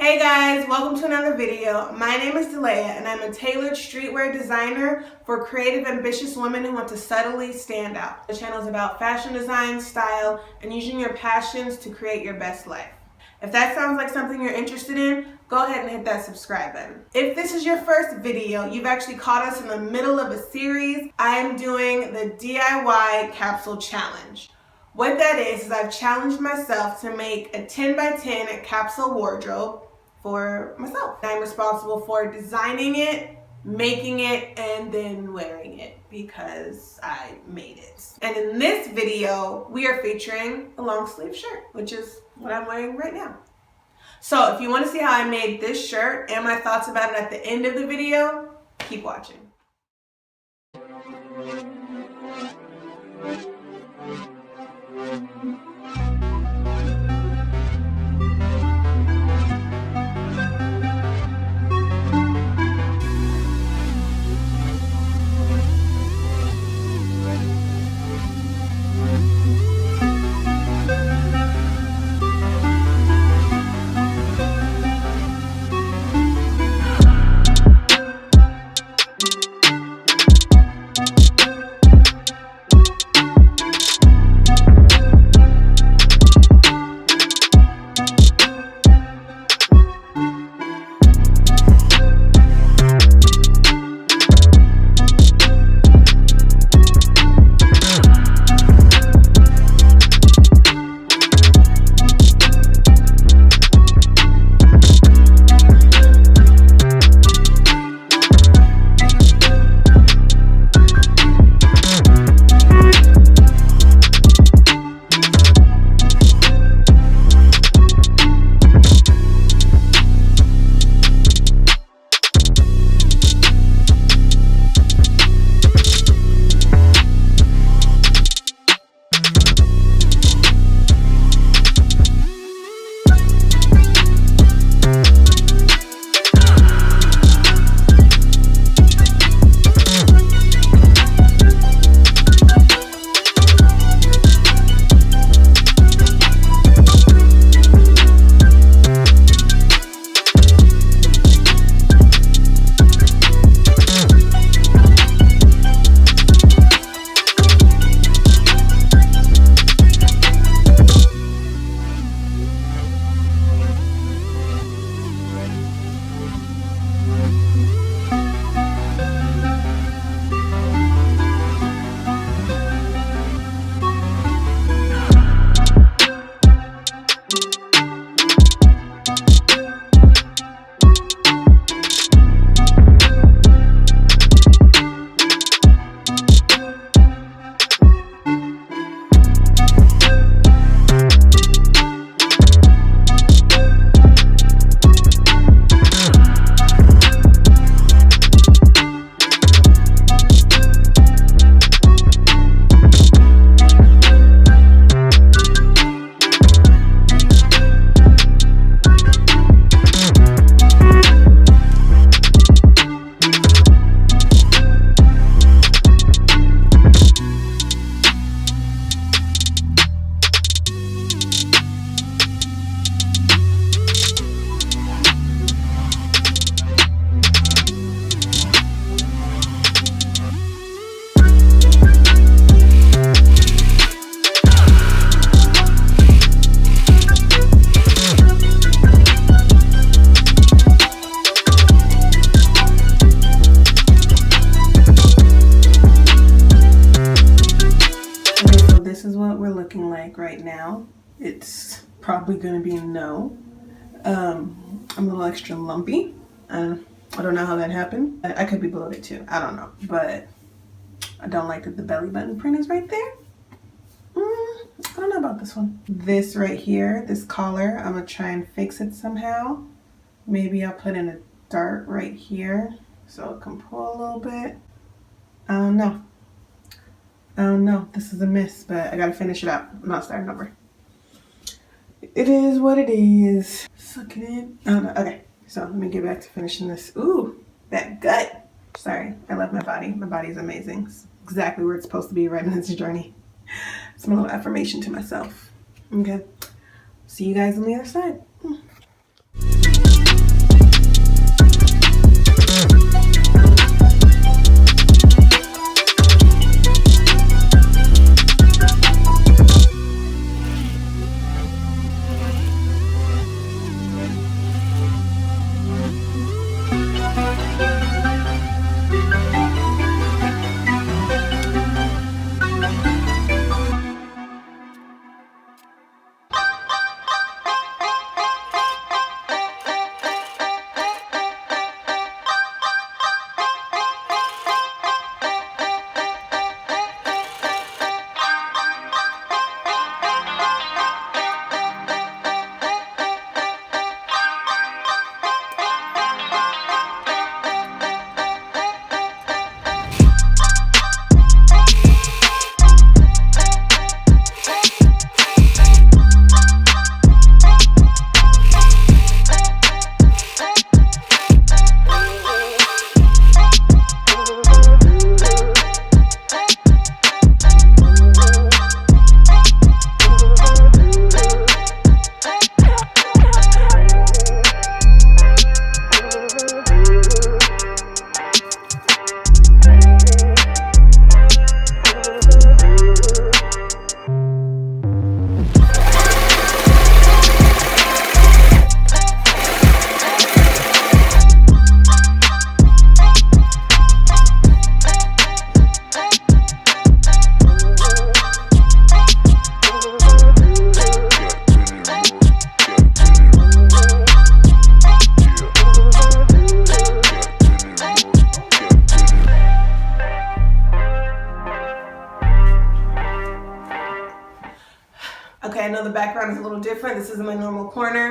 Hey guys, welcome to another video. My name is Delaya and I'm a tailored streetwear designer for creative, ambitious women who want to subtly stand out. The channel is about fashion design, style, and using your passions to create your best life. If that sounds like something you're interested in, go ahead and hit that subscribe button. If this is your first video, you've actually caught us in the middle of a series. I am doing the DIY Capsule Challenge. What that is I've challenged myself to make a 10 by 10 capsule wardrobe for myself. I'm responsible for designing it, making it, and then wearing it because I made it. And in this video, we are featuring a long sleeve shirt, which is what I'm wearing right now. So if you want to see how I made this shirt and my thoughts about it at the end of the video, keep watching. This is what we're looking like right now. It's probably going to be no. I'm a little extra lumpy. I don't know how that happened. I could be bloated too. I don't know. But I don't like that the belly button print is right there. I don't know about this one. This right here, this collar, I'm going to try and fix it somehow. Maybe I'll put in a dart right here so it can pull a little bit. I don't know. This is a miss, but I gotta finish it up. I'm not starting over. It is what it is. Suck it in. I don't know. Okay, so let me get back to finishing this. Ooh, that gut. Sorry, I love my body. My body is amazing. It's exactly where it's supposed to be right in this journey. It's my little affirmation to myself. Okay, see you guys on the other side. background is a little different. This isn't my normal corner.